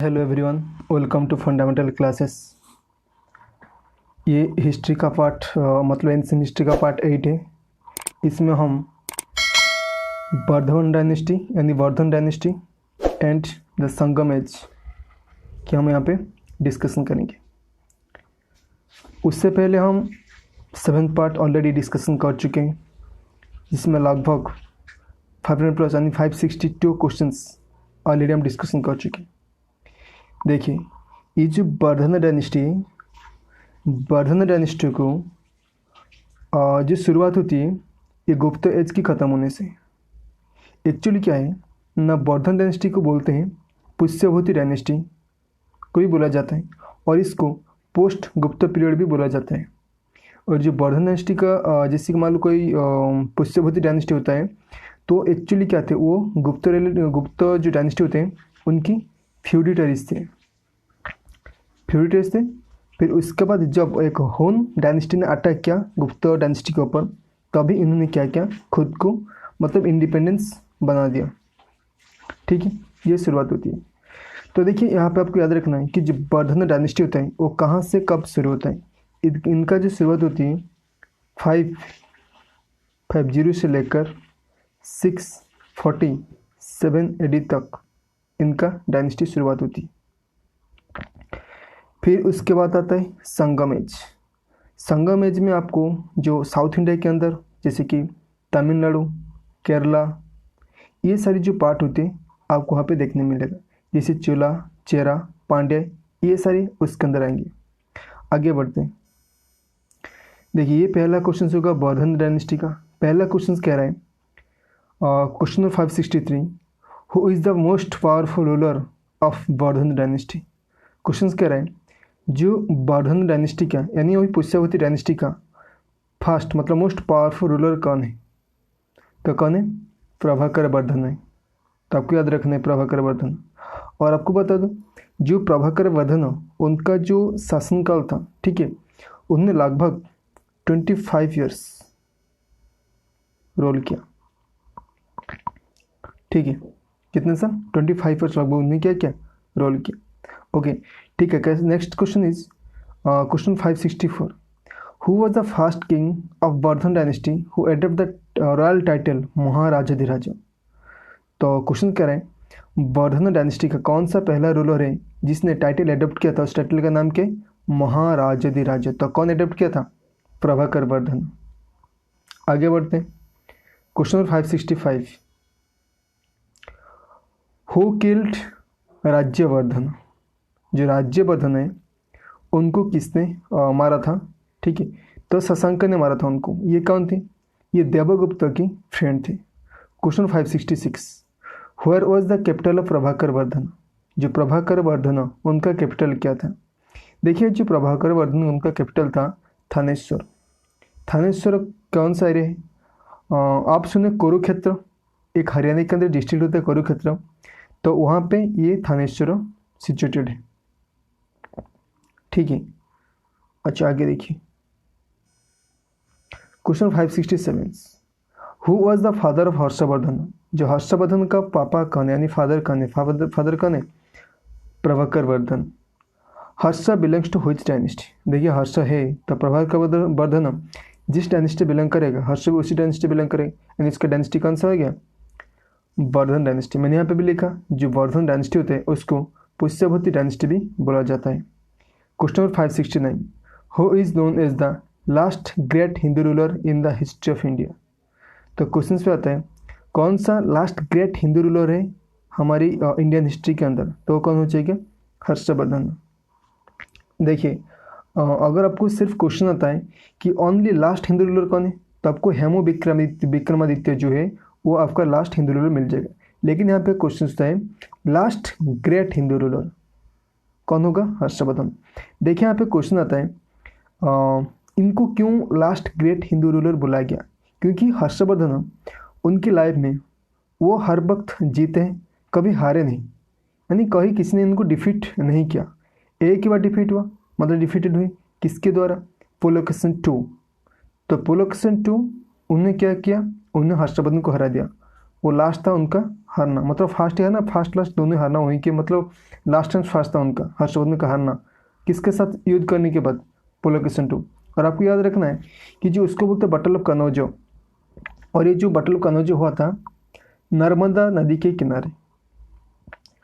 Hello everyone, welcome to fundamental classes. ये history का part मतलब एंशिएंट हिस्ट्री का पार्ट 8 है। इसमें हम वर्धमान डायनेस्टी यानी Vardhan dynasty and the Sangam age की हम यहाँ पे डिस्कशन करेंगे। उससे पहले हम 7th पार्ट ऑलरेडी डिस्कशन कर चुके हैं, जिसमें लगभग 500 प्लस यानी 562 क्वेश्चंस ऑलरेडी हम डिस्कशन कर चुके हैं। देखिए, ये जो वर्धन डायनेस्टी को जो शुरुआत होती है ये गुप्त एज की ख़त्म होने से। एक्चुअली क्या है ना, वर्धन डायनेस्टी को बोलते हैं पुष्यभूति डायनेस्टी को भी बोला जाता है, और इसको पोस्ट गुप्त पीरियड भी बोला जाता है। और जो वर्धन डायनेस्टी का जैसे कि मान लो कोई पुष्यभूति डायनेस्टी होता है, तो एक्चुअली क्या थे, वो गुप्त जो डायनेस्टी होते हैं उनकी फ्यूडिटरीज थे। फिर उसके बाद जब एक होन डायनेस्टी ने अटैक किया गुप्त डायनेस्टी के ऊपर, तभी इन्होंने क्या किया, खुद को मतलब इंडिपेंडेंस बना दिया। ठीक है, ये शुरुआत होती है। तो देखिए, यहाँ पे आपको याद रखना है कि जो वर्धन डायनेस्टी होता है वो कहाँ से कब शुरू होता है। इनका जो शुरुआत होती है 550 से लेकर 647 AD तक इनका डायनेस्टी शुरुआत होती है। फिर उसके बाद आता है संगम एज। संगम एज में आपको जो साउथ इंडिया के अंदर जैसे कि तमिलनाडु, केरला, ये सारी जो पार्ट होते हैं आपको वहाँ पे देखने मिलेगा, जैसे चोला, चेरा, पांड्या, ये सारे उसके अंदर आएंगे। आगे बढ़ते हैं। देखिए, ये पहला क्वेश्चन होगा वर्धन डायनेस्टी का। पहला क्वेश्चन कह रहा है, question number 563, who is the most powerful ruler of Vardhan dynasty. Question कह रहा है जो वर्धन डायनेस्टी का यानी वही पुष्यभूति डायनेस्टी का फर्स्ट मतलब मोस्ट पावरफुल रूलर कौन है। तो कौन है, प्रभाकर वर्धन है। तो आपको याद रखना है प्रभाकर वर्धन। और आपको बता दूं, जो प्रभाकर वर्धन उनका जो शासनकाल था, ठीक है, उन्होंने लगभग 25 ईयर्स रोल किया। ठीक है, कितने साल, 25 ईयर्स लगभग उन्होंने क्या रोल किया। ओके, ठीक है। Next question is question 564, who was the first king of Vardhan dynasty who adopt the royal title Maharajadhiraja. तो क्वेश्चन कह रहे हैं वर्धन डायनेस्टी का कौन सा पहला रूलर है जिसने टाइटल एडप्ट किया था। उस टाइटल का नाम क्या, महाराजाधिराजा। तो कौन एडप्ट किया था, प्रभाकर वर्धन। आगे बढ़ते हैं। Question number 565, who killed Rajyavardhan. जो राज्यवर्धन है उनको किसने मारा था। ठीक है, तो शशांक ने मारा था उनको। ये कौन थे, ये देवगुप्त की फ्रेंड थे। Question 566, where was the capital of Prabhakar Vardhan. जो प्रभाकर वर्धन उनका कैपिटल क्या था। देखिए, जो प्रभाकर वर्धन उनका कैपिटल था थानेश्वर। थानेश्वर कौन सा एरिया है, आप सुने कुरुक्षेत्र, एक हरियाणा के अंदर डिस्ट्रिक्ट होता है कुरुक्षेत्र, तो वहाँ पे ये थानेश्वर सिचुएटेड है। ठीक है, अच्छा आगे देखिए। Question 567, who was the father of Harshvardhan. जो हर्षवर्धन का पापा कौन है यानी फादर कौन है, फादर कौन है, प्रभाकर वर्धन। हर्ष बिलोंग्स टू व्हिच डायनेस्टी। देखिए, हर्ष है तो प्रभाकर वर्धन जिस डायनेस्टी बिलोंग करेगा, हर्ष भी उसी डायनेस्टी बिलोंग करेगा, यानी इसका डायनेस्टी कौन सा हो गया, वर्धन डायनेस्टी। मैंने यहाँ पे भी लिखा, जो वर्धन डायनेस्टी होते हैं उसको पुष्यभूति डायनेस्टी भी बोला जाता है। Question number 569, who is known as the last great Hindu ruler in the history of India. तो क्वेश्चन पे आता है कौन सा लास्ट ग्रेट हिंदू रूलर है हमारी इंडियन हिस्ट्री के अंदर, तो कौन हो जाएगा, हर्षवर्धन। देखिए, अगर आपको सिर्फ क्वेश्चन आता है कि ओनली लास्ट हिंदू रूलर कौन है, तो आपको हेमो विक्रमादित्य जो है वो आपका लास्ट हिंदू रूलर मिल जाएगा। लेकिन यहाँ पे क्वेश्चन होता है लास्ट ग्रेट हिंदू रूलर कौन होगा, हर्षवर्धन। देखिए, यहाँ पे क्वेश्चन आता है इनको क्यों लास्ट ग्रेट हिंदू रूलर बुलाया गया, क्योंकि हर्षवर्धन उनकी लाइफ में वो हर वक्त जीते हैं, कभी हारे नहीं, यानी कहीं किसी ने इनको डिफीट नहीं किया। एक ही बार डिफीट हुआ, मतलब डिफीटेड हुई किसके द्वारा, पुलकेशिन II। तो पुलकेशिन II उन्होंने क्या किया, उन्होंने हर्षवर्धन को हरा दिया। वो लास्ट था उनका हारना, मतलब फास्ट है ना, फास्ट लास्ट दोनों हारना वहीं के, मतलब लास्ट एंड फास्ट था उनका हर्षवर्धन का हारना। किसके साथ युद्ध करने के बाद? पुलकेशिन II। और आपको याद रखना है कि जो उसको बोलते हैं बटल ऑफ कनौजो, और ये जो बटल ऑफ कनौजो हुआ था नर्मदा नदी के किनारे।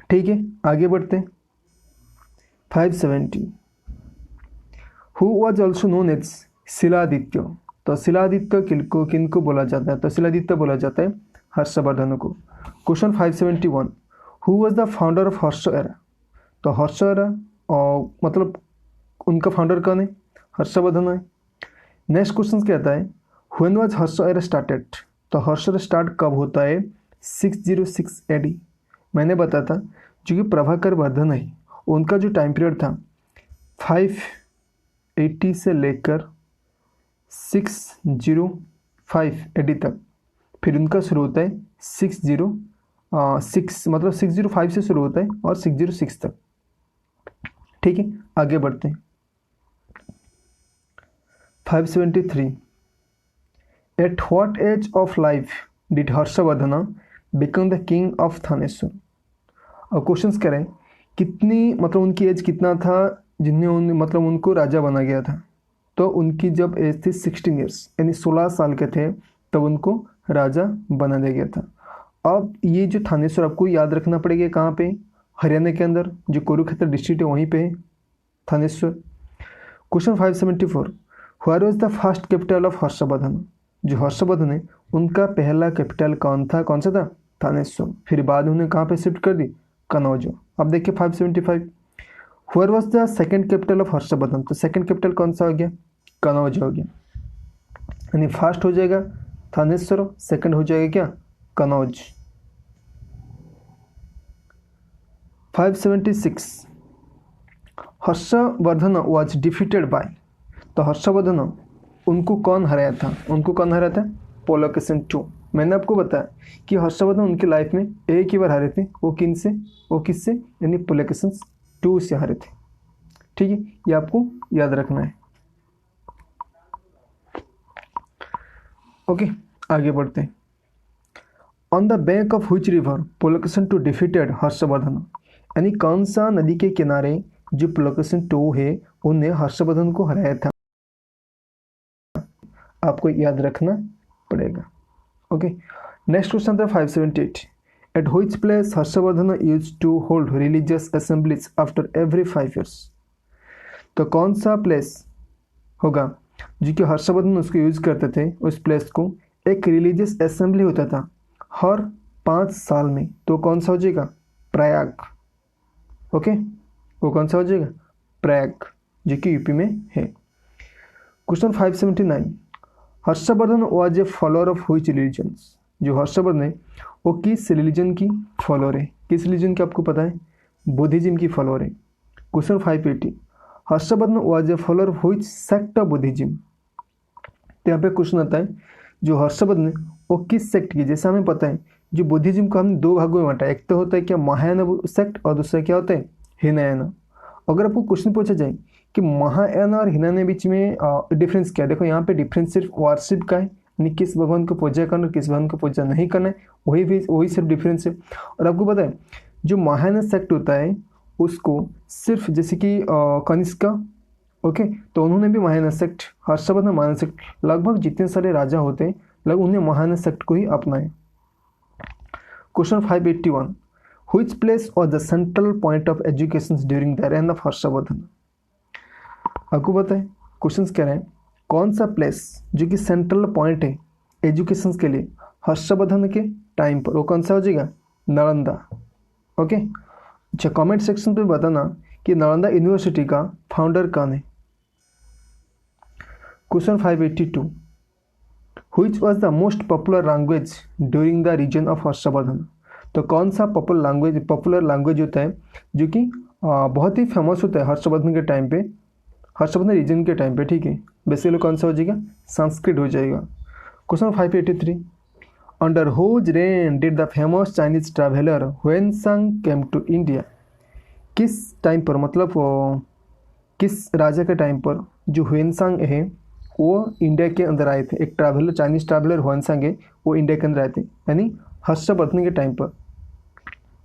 ठीक है, आगे बढ़ते हैं। 570 who was also known as Shiladitya. तो शिलादित्य किनको किनको बोला जाता है? तो शिलादित्य बोला जाता है हर्षवर्धन को। Question 571 who was the founder of Harsh era. तो हर्ष एरा मतलब उनका फाउंडर कौन है? हर्षवर्धन है। नेक्स्ट क्वेश्चन कहता है when was Harsh era started. तो हर्ष एरा स्टार्ट कब होता है? 606 AD। मैंने बताया था जो कि प्रभाकर वर्धन है उनका जो टाइम पीरियड था 580 से लेकर 605 AD तक, फिर उनका शुरू होता है 606 मतलब 605 से शुरू होता है और 606 तक। ठीक है, आगे बढ़ते हैं। 573 at what age of life did Harshvardhan become the king of Thaneshwar. और क्वेश्चन करें कितनी मतलब उनकी एज कितना था जिन्हें मतलब उनको राजा बना गया था। तो उनकी जब एज थी 16 ईयर्स यानी 16 साल के थे तब उनको राजा बना दिया गया था। अब ये जो थानेश्वर आपको याद रखना पड़ेगा कहाँ पे? हरियाणा के अंदर जो कुरुक्षेत्र डिस्ट्रिक्ट है वहीं पे है Thaneshwar. Question 574 where was the first capital of Harshvardhan. जो हर्षवर्धन है उनका पहला कैपिटल कौन था? कौन सा था? थानेश्वर। फिर बाद उन्हें कहाँ पे शिफ्ट कर दी? कनौज। अब देखिए 575 where was the second capital of Harshvardhan. तो सेकंड कैपिटल कौन सा हो गया? कनौज हो गया। यानी फर्स्ट हो जाएगा थानेश्वर, सेकंड हो जाएगा क्या? Kannauj. 576 Harshvardhan was defeated by. तो हर्षवर्धन उनको कौन हराया था? उनको कौन हराया था? पुलकेशिन II। मैंने आपको बताया कि हर्षवर्धन उनकी लाइफ में एक ही बार हारे थे। वो किन से? वो किससे? यानी पुलकेशिन II से हारे थे। ठीक है, ये आपको याद रखना है। ओके, आगे बढ़ते हैं। On the bank of which river Pulakeshin II defeated Harshvardhan. यानी कौन सा नदी के किनारे जो पुलकेशिन II है उन्हें हर्षवर्धन को हराया था? आपको याद रखना पड़ेगा। ओके, नेक्स्ट क्वेश्चन था 578 at which place Harshvardhan used to hold religious assemblies after every 5 years। तो कौन सा प्लेस होगा जो कि हर्षवर्धन उसको यूज करते थे? उस प्लेस को एक रिलीजियस असेंबली होता था हर 5 साल में। तो कौन सा हो जाएगा? प्रयाग। ओके, वो कौन सा हो जाएगा? प्रयाग, जो कि यूपी में है। Question 579 Harshvardhan was a follower of which religions. जो हर्षवर्धन है वो किस रिलीजन की फॉलोअर है? किस रिलीजन की आपको पता है? बुद्धिज्म की फॉलोअर है। Question 580 Harshvardhan was a follower of which sect of Buddhism. तो यहाँ पे क्वेश्चन आता है जो हर्षवर्धन है वो किस सेक्ट की? जैसे हमें पता है जो बुद्धिज्म को हमने 2 भागों में बांटा, एक तो होता है क्या महायान सेक्ट और दूसरा क्या होता है? हिनायाना। अगर आपको क्वेश्चन पूछा जाए कि महायाना और हिनायाना बीच में डिफरेंस क्या है, देखो यहाँ पे डिफरेंस सिर्फ वर्शिप का है, यानी किस भगवान को पूजा करना किस भगवान को पूजा नहीं करना है, वही सिर्फ डिफरेंस है। और आपको पता है जो महायाना सेक्ट होता है उसको सिर्फ जैसे कि कनिष्का, ओके, तो उन्होंने भी महायाना सेक्ट, हर्षवर्धन महायाना सेक्ट, लगभग जितने सारे राजा होते हैं लगभग उन्हें महायाना सेक्ट को ही अपनाए। Question 581 which place was the central point of education during the rain of Harshvardhan. आपको पता है क्वेश्चन कह रहे हैं कौन सा प्लेस जो कि सेंट्रल पॉइंट है एजुकेशन के लिए हर्षवर्धन के टाइम पर, वो कौन सा हो जाएगा? नालंदा। ओके, अच्छा, कमेंट सेक्शन पे बताना कि नालंदा यूनिवर्सिटी का फाउंडर कौन है। Question 582 which was the most popular language during the reign of Harshvardhan. तो कौन सा पॉपुलर लैंग्वेज होता है जो कि बहुत ही फेमस होता है हर्षवर्धन के टाइम पे, हर्षवर्धन रीजन के टाइम पे। ठीक है, बेसिकली कौन सा हो जाएगा? संस्कृत हो जाएगा। Question 583 under whose reign did the famous Chinese traveller Hiuen Tsang came to India. किस टाइम पर, मतलब किस राजा के टाइम पर जो ह्वेनसांग है वो इंडिया के अंदर आए थे? एक ट्रैवलर, चाइनीज ट्रैवलर ह्वेनसांग है, वो इंडिया के अंदर आए थे, यानी हर्षवर्धन के टाइम पर।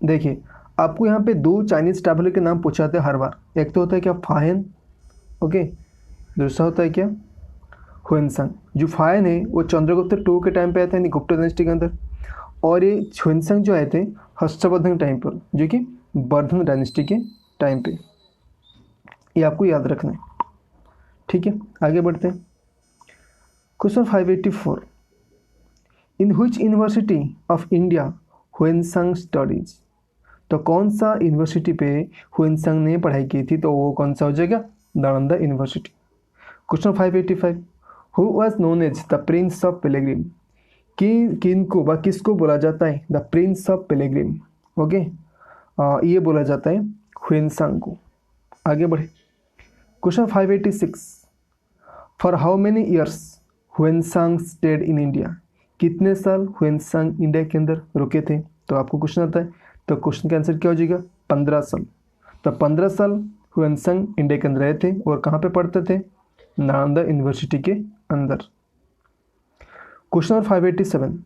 देखिए आपको यहाँ पे 2 चाइनीज़ ट्रैवलर के नाम पूछे जाते हैं हर बार। एक तो होता है क्या फायन, ओके, दूसरा होता है क्या हुएनसांग। जो फायन है वो चंद्रगुप्त टू के टाइम पे आए थे, यानी गुप्ता डायनेस्टी के अंदर, और ये हुएनसांग जो आए थे हर्षवर्धन के टाइम पर, जो कि वर्धन डायनेस्टी के टाइम पे। ये आपको याद रखना है, ठीक है। आगे बढ़ते हैं। Question 584, in which university of India Hiuen Tsang studies. तो कौन सा यूनिवर्सिटी पे हुएनसांग ने पढ़ाई की थी, तो वो कौन सा हो जाएगा, Nalanda university. Question 585, who was known as the prince of pilgrim. किनको व किसको बोला जाता है the prince of pilgrim, okay, ये बोला जाता है हुएनसांग को। आगे बढ़े। Question 586, for how many years Hiuen Tsang stayed in India. कितने साल हुएनसांग इंडिया के अंदर रुके थे, तो आपको क्वेश्चन आता है, तो क्वेश्चन का आंसर क्या हो जाएगा, 15 साल। तो 15 साल हुएनसांग इंडिया के अंदर रहे थे, और कहाँ पे पढ़ते थे, नालंदा यूनिवर्सिटी के अंदर। Question number 587,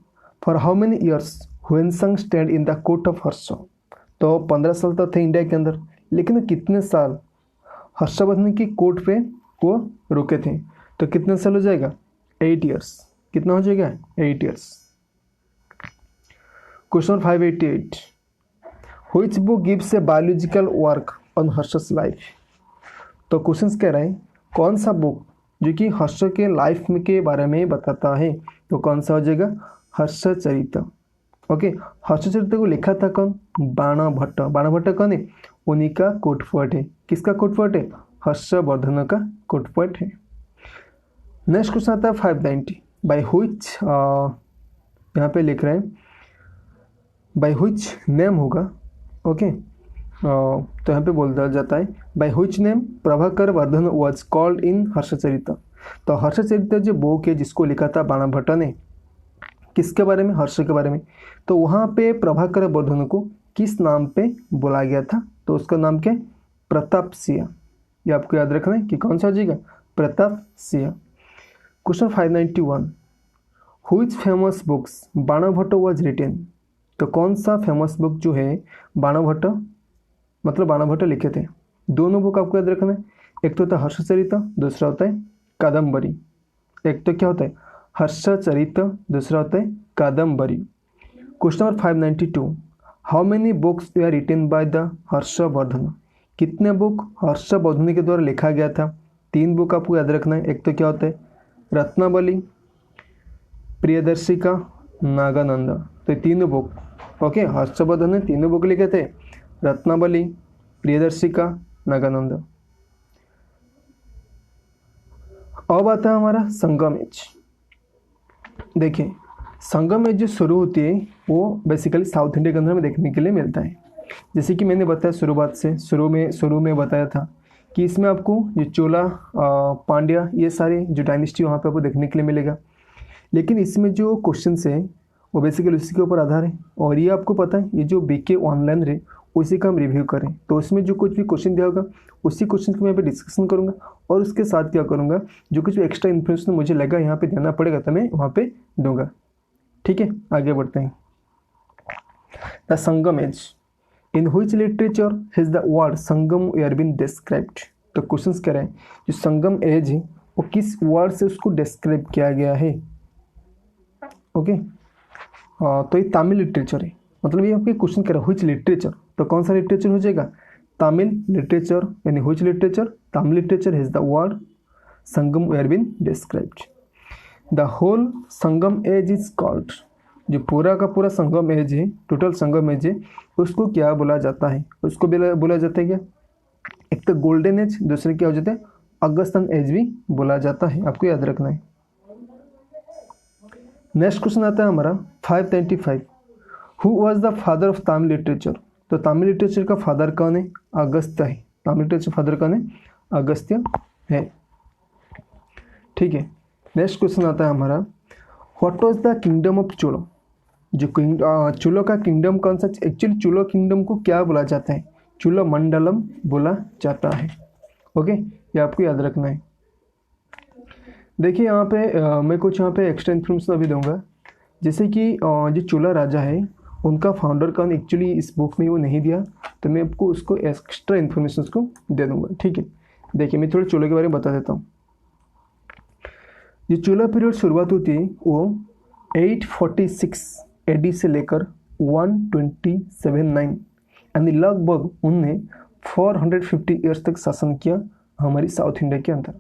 for how many years Hiuen Tsang stayed in the court of Harsha. तो 15 साल तो थे इंडिया के अंदर, लेकिन कितने साल हर्षवर्धन की कोर्ट पे वो रुके थे, तो कितने साल हो जाएगा, 8 ईयर्स। कितना हो जाएगा, 8 years. Question 588, which book gives a biological work on Harsha's life. तो क्वेश्चन कह रहे हैं कौन सा बुक जो कि हर्ष के लाइफ में के बारे में बताता है, तो कौन सा हो जाएगा, हर्षचरित। ओके, हर्षचरित को लिखा था कौन, बाणभट्ट। बाणभट्ट कौन है, उन्हीं का कोटफोर्ट है। किसका कोटफोर्ट है, हर्षवर्धन का कोटफोर्ट है। नेक्स्ट क्वेश्चन आता है 590, बाय व्हिच, यहाँ पे लिख रहे हैं बाय व्हिच नेम होगा, ओके, तो यहाँ पे बोला जाता है by which name Prabhakar Vardhan was called in Harshacharita. तो हर्षचरित जो बुक है जिसको लिखा था बाणभट्ट ने, किसके बारे में, हर्ष के बारे में, तो वहाँ पे प्रभाकर वर्धन को किस नाम पे बोला गया था, तो उसका नाम क्या है, प्रताप सिंह। ये आपको याद रखना है कि कौन सा हो जाएगा, Pratap Singh. Question 591, which famous books Banabhatta was written. तो कौन सा फेमस बुक जो है बाणभट्ट, मतलब बाणभट्ट लिखे थे। दोनों बुक आपको याद रखना है, एक तो होता है हर्षचरित, दूसरा होता है कादम्बरी। एक तो क्या होता है, हर्षचरित, दूसरा होता है Kadambari. Question number 592, how many books are written by the Harshvardhan. कितने बुक हर्षवर्धन के द्वारा लिखा गया था, 3 बुक आपको याद रखना है। एक तो क्या होता है रत्नावली, प्रियदर्शिका, नागानंद। तो 3 बुक, ओके, हर्षवर्धन ने 3 बुक लिखे थे, रत्नावली, प्रियदर्शिका, नागानंद। अब आता है हमारा संगम एज। देखिए संगम एज जो शुरू होती है वो बेसिकली साउथ इंडिया के अंदर में देखने के लिए मिलता है। जैसे कि मैंने बताया शुरुआत से, शुरू में बताया था कि इसमें आपको जो चोला, पांड्या, ये सारे जो डायनेस्टी वहाँ पे आपको देखने के लिए मिलेगा। लेकिन इसमें जो क्वेश्चन है वो बेसिकली उसी के ऊपर आधार है, और ये आपको पता है ये जो बीके ऑनलाइन है उसी का हम रिव्यू करें, तो उसमें जो कुछ भी क्वेश्चन दिया होगा उसी क्वेश्चन को मैं यहाँ पे डिस्कशन करूँगा, और उसके साथ क्या करूँगा, जो कुछ भी एक्स्ट्रा इन्फॉर्मेशन मुझे लगा यहाँ पे देना पड़ेगा तो मैं वहाँ पे दूंगा। ठीक है, आगे बढ़ते हैं। The Sangam age, in which literature has the word Sangam year been described. तो क्वेश्चन कह रहे हैं जो संगम एज है वो किस वर्ड से उसको डिस्क्राइब किया गया है। ओके, तो ये तमिल लिटरेचर है, मतलब ये आपके क्वेश्चन कह रहा है व्हिच लिटरेचर, तो कौन सा लिटरेचर हो जाएगा, तमिल लिटरेचर, यानी which literature, Tamil literature has the word Sangam year been described. The whole Sangam age is called, जो पूरा का पूरा संगम एज है, टोटल संगम एज है, उसको क्या बोला जाता है, उसको बोला जाता है क्या, एक तो गोल्डन एज, दूसरे क्या हो जाता है अगस्तन एज भी बोला जाता है, आपको याद रखना है। नेक्स्ट क्वेश्चन आता है हमारा 595, who was the father of Tamil literature. तो तमिल लिटरेचर का फादर कौन है, अगस्त्य है। तमिल लिटरेचर फादर कौन है, अगस्त्य है। ठीक है, नेक्स्ट क्वेश्चन आता है हमारा, what was the kingdom of चोलो। जो चोलो का किंगडम कौन सा, एक्चुअली चोलो किंगडम को क्या बोला जाता है, चोलो मंडलम बोला जाता है। ओके, ये आपको याद रखना है। देखिए यहाँ पे मैं कुछ यहाँ पे एक्स्ट्रा इन्फॉर्मेशन अभी दूंगा। जैसे कि जो चोला राजा है उनका फाउंडर कौन, एक्चुअली इस बुक में वो नहीं दिया, तो मैं आपको उसको एक्स्ट्रा इन्फॉर्मेशन को दे दूंगा, ठीक है। देखिए मैं थोड़ा चोला के बारे में बता देता हूँ। जो चोला पीरियड शुरुआत होती है वो 846 AD से लेकर 1279 यानी लगभग उनने 450 ईयर्स तक शासन किया हमारी साउथ इंडिया के अंदर।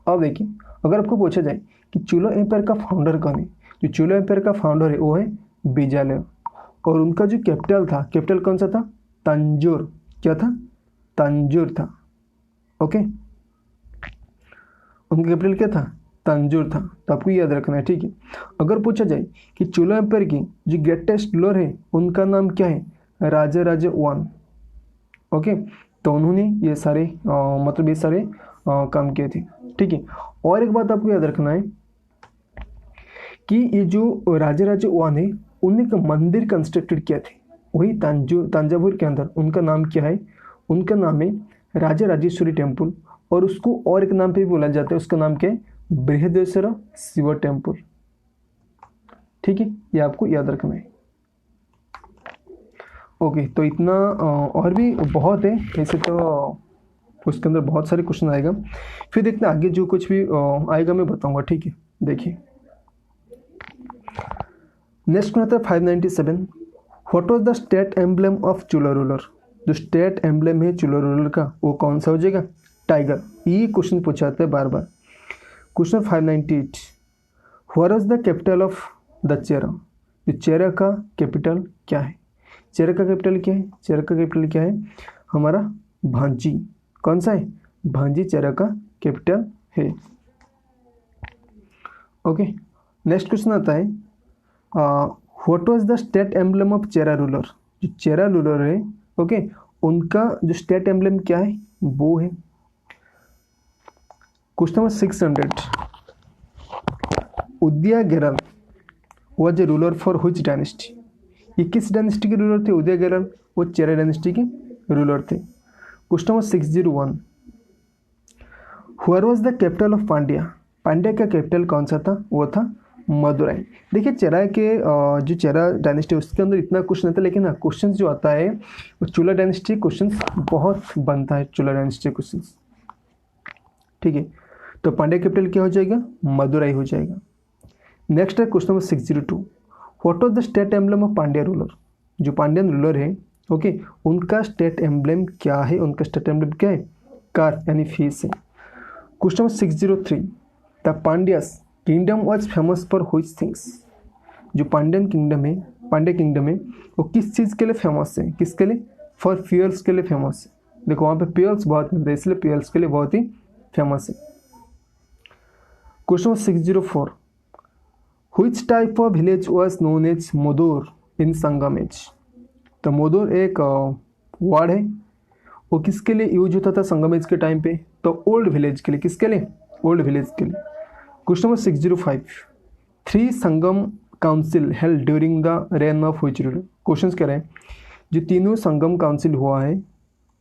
अब देखिए अगर आपको पूछा जाए कि चोला एम्पायर का फाउंडर कौन है, जो चोला एम्पायर का फाउंडर है वो है बीजालय, और उनका जो कैपिटल था, कैपिटल कौन सा था, तंजौर। क्या था, तंजौर था, ओके। उनका कैपिटल क्या था, तंजौर था, तो आपको याद रखना है, ठीक है। अगर पूछा जाए कि चोला एम्पायर की जो ग्रेटेस्ट रूलर है उनका नाम क्या है, राजा राजा 1, ओके। तो उन्होंने ये सारे मतलब ये सारे काम किए थे, ठीक है। और एक बात आपको याद रखना है कि ये जो राजा राजा 1 है उन्होंने एक मंदिर कंस्ट्रक्टेड किया थे वही तंजावुर के अंदर। उनका नाम क्या है, उनका नाम है राजा राजेश्वरी टेम्पल, और उसको और एक नाम पे भी बोला जाता है, उसका नाम क्या है, बृहदेश्वर शिव टेम्पल, ठीक है। ये आपको याद रखना है, ओके। तो इतना और भी बहुत है ऐसे, तो उसके अंदर बहुत सारे क्वेश्चन आएगा, फिर देखते आगे जो कुछ भी आएगा मैं बताऊंगा, ठीक है। देखिए नेक्स्ट क्वेश्चन आता है 597, what was the state emblem of Chola ruler. जो स्टेट एम्ब्लेम है चोला रूलर का वो कौन सा हो जाएगा, टाइगर। ये क्वेश्चन पूछा जाता है बार बार। Question 598, what was the capital of the Chera. जो चेरा का कैपिटल क्या है, चेरा का कैपिटल क्या है, चेरा का कैपिटल क्या है, हमारा भांजी। कौन सा है, भांजी चेरा का कैपिटल है, ओके। नेक्स्ट क्वेश्चन आता है what was the state emblem of Chera ruler. जो चेरा रूलर है, ओके, उनका जो स्टेट एम्ब्लेम क्या है वो है। Question number 600, Udayageral was a ruler for which dynasty. ये किस डायनेस्टी के रूलर थे, उदयगेरल, वो चेरा डायनेस्टी के रूलर थे। Question number 601, where was the capital of Pandya. Pandya का कैपिटल कौन सा था, वो था मदुराई। देखिए चेरा के जो चेरा डायनेस्टी उसके अंदर इतना क्वेश्चन आता है, लेकिन क्वेश्चन जो आता है वो चोला डायनेस्टी क्वेश्चन बहुत बनता है, चोला डायनेस्टी क्वेश्चन, ठीक है। तो पांड्या कैपिटल क्या हो जाएगा, मदुराई हो जाएगा। नेक्स्ट है question number 602, what was the state emblem of Pandya ruler. जो पांड्यन रूलर है, ओके, उनका स्टेट एम्ब्लेम क्या है, उनका स्टेट एम्ब्लेम क्या है, कार यानी फिश है। Question number 603, the Pandyas kingdom was famous for which things. जो पांड्यन किंगडम है, पांड्या किंगडम है, वो किस चीज़ के लिए फेमस है, किसके लिए, फॉर फ्यूल्स के लिए फेमस है। देखो वहाँ पे फ्यूल्स बहुत मिलते हैं, इसलिए फ्यूल्स के लिए बहुत ही फेमस है। Question 604, which type of village was known as Modor in Sangam age. तो मोदोर एक वर्ड है, वो किसके लिए यूज होता था संगमेज के टाइम पे, तो ओल्ड विलेज के लिए, किसके लिए, ओल्ड विलेज के लिए। Question number 605, 3 Sangam council held during the rain of which ruler. Question कह रहे हैं जो तीनों संगम काउंसिल हुआ है,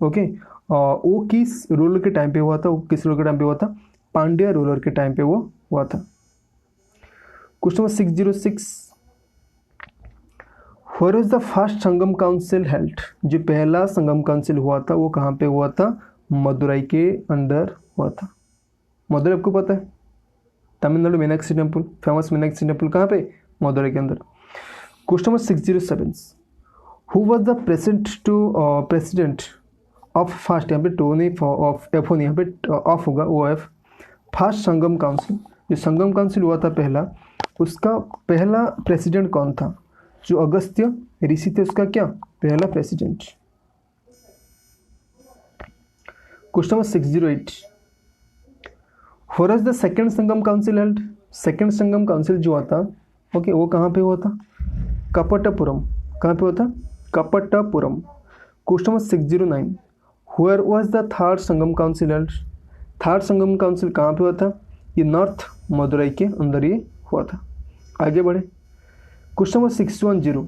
ओके, वो किस रूलर के टाइम पे हुआ था, वो किस रूलर के टाइम पे हुआ था, पांड्या रूलर के टाइम पे वो हुआ था। Question number 606, where was the first Sangam council held. जो पहला संगम काउंसिल हुआ था वो कहाँ पे हुआ था, मदुराई के अंदर हुआ था। मदुराई आपको पता है, Tamil Nadu Meenakshi temple, famous Meenakshi temple कहाँ पे, मदुराई के अंदर। Question number 607, who was the president of first, यहाँ पे टो नहीं ऑफ एफ नहीं, यहाँ पे ऑफ होगा, O F, first Sangam council. जो संगम काउंसिल हुआ था पहला, उसका पहला प्रेसिडेंट कौन था, जो अगस्त्य ऋषि थे, उसका क्या पहला president. Question number 608, for the second Sangam council held. Second Sangam council जो हुआ था, ओके, वो कहाँ पे हुआ था, कपटपुरम। कहाँ पे हुआ था, Kapatapuram. Question number 609, where was the third Sangam council held. Third Sangam council कहाँ पे हुआ था, ये नॉर्थ मदुराई के अंदर ये हुआ था। आगे बढ़े, question number 610,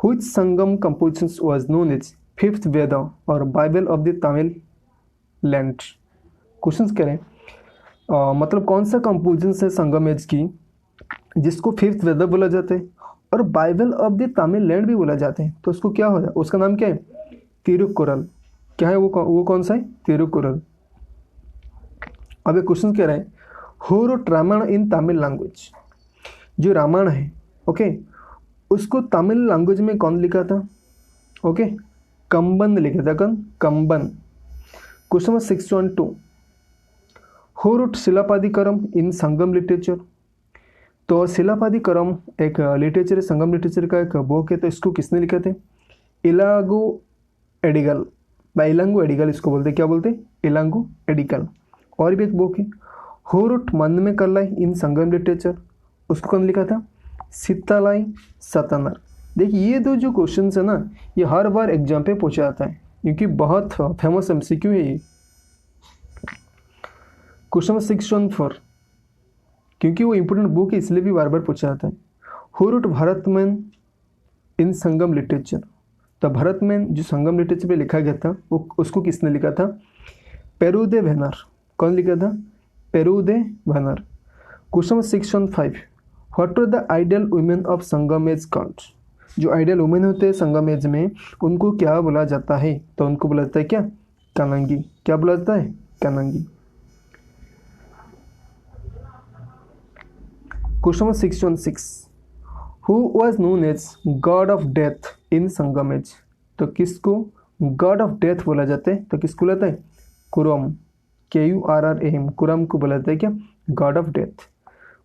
which Sangam compositions was known as fifth Veda और bible of the Tamil land. Question करें मतलब कौन सा कंपोजिशन है संगम एज की जिसको फिफ्थ वेदर बोला जाता है और बाइबल ऑफ द तमिलनाडु भी बोला जाता है। तो उसको क्या हो जाए, उसका नाम क्या है, तिरुकुरल। क्या है वो कौन सा है, तिरुकुरल। अब एक क्वेश्चन कह रहा है who wrote Ramayana in Tamil language. जो रामायण है ओके, उसको तमिल लैंग्वेज में कौन लिखा था, ओके, कंबन ने लिखा था। कौन, Kamban. Question number 612 who wrote Silappatikaram in Sangam literature. तो शिलापादिकरम एक लिटरेचर, संगम लिटरेचर का एक बुक है। तो इसको किसने लिखा थे, इलागु एडिगल, बाय इलांगु एडिगल इसको बोलते, क्या बोलते, इलांगु एडिगल। और भी एक बुक है हु रोट मन में कलाई इन संगम लिटरेचर, उसको कौन लिखा था, सीतालाई सतनर। देखिए ये दो जो क्वेश्चन है ना, ये हर बार एग्जाम पे पूछा जाता है क्योंकि बहुत फेमस एमसीक्यू है ये। क्वेश्चन नंबर 614 क्योंकि वो इंपोर्टेंट बुक है इसलिए भी बार बार पूछा जाता है। Who wrote Bharatam in Sangam literature. तो भारतमैन जो संगम लिटरेचर पे लिखा गया था वो उसको किसने लिखा था, पेरुदे वेनर। कौन लिखा था, Perundevanar. Question number 615 what are the ideal women of Sangam age called. जो आइडियल वुमेन होते हैं संगम एज में उनको क्या बोला जाता है, तो उनको बोला जाता है क्या, कानंगी। क्या बोला जाता है, Kannagi. Question number 616 who was known as god of death in Sangam age. तो किसको गॉड ऑफ डेथ बोला जाता है, तो किसको बोला जाता है, कुरम, KURRAM, कुरम को बोला जाता है क्या, god of death.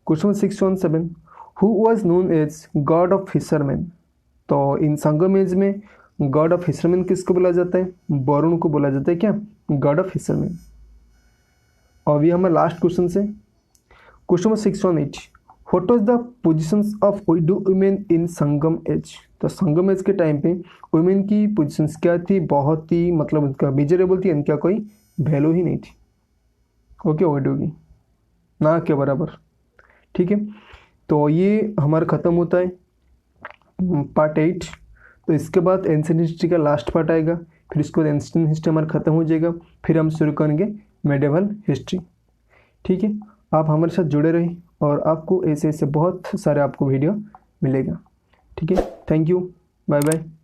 Question 617 who was known as god of fisherman. तो इन संगम एज में गॉड ऑफ फिशरमैन किसको बोला जाता है, वरुण को बोला जाता है क्या, गॉड ऑफ फिशरमैन। और ये हमारा लास्ट क्वेश्चन से question number 618 what was the positions of widow women in Sangam age. तो संगम एज के टाइम पे वुमेन की पोजीशंस क्या थी, बहुत ही मतलब उनका मिजरेबल थी, इनका कोई वैल्यू ही नहीं थी। ओके, विडो की ना के बराबर। ठीक है, तो ये हमारा ख़त्म होता है पार्ट 8। तो इसके बाद एंशिएंट हिस्ट्री का लास्ट पार्ट आएगा, फिर इसके बाद एंशिएंट हिस्ट्री हमारा ख़त्म हो जाएगा, फिर हम शुरू करेंगे मेडिवल हिस्ट्री। ठीक है, आप हमारे साथ जुड़े रहिए और आपको ऐसे ऐसे बहुत सारे आपको वीडियो मिलेगा। ठीक है, थैंक यू, बाय बाय।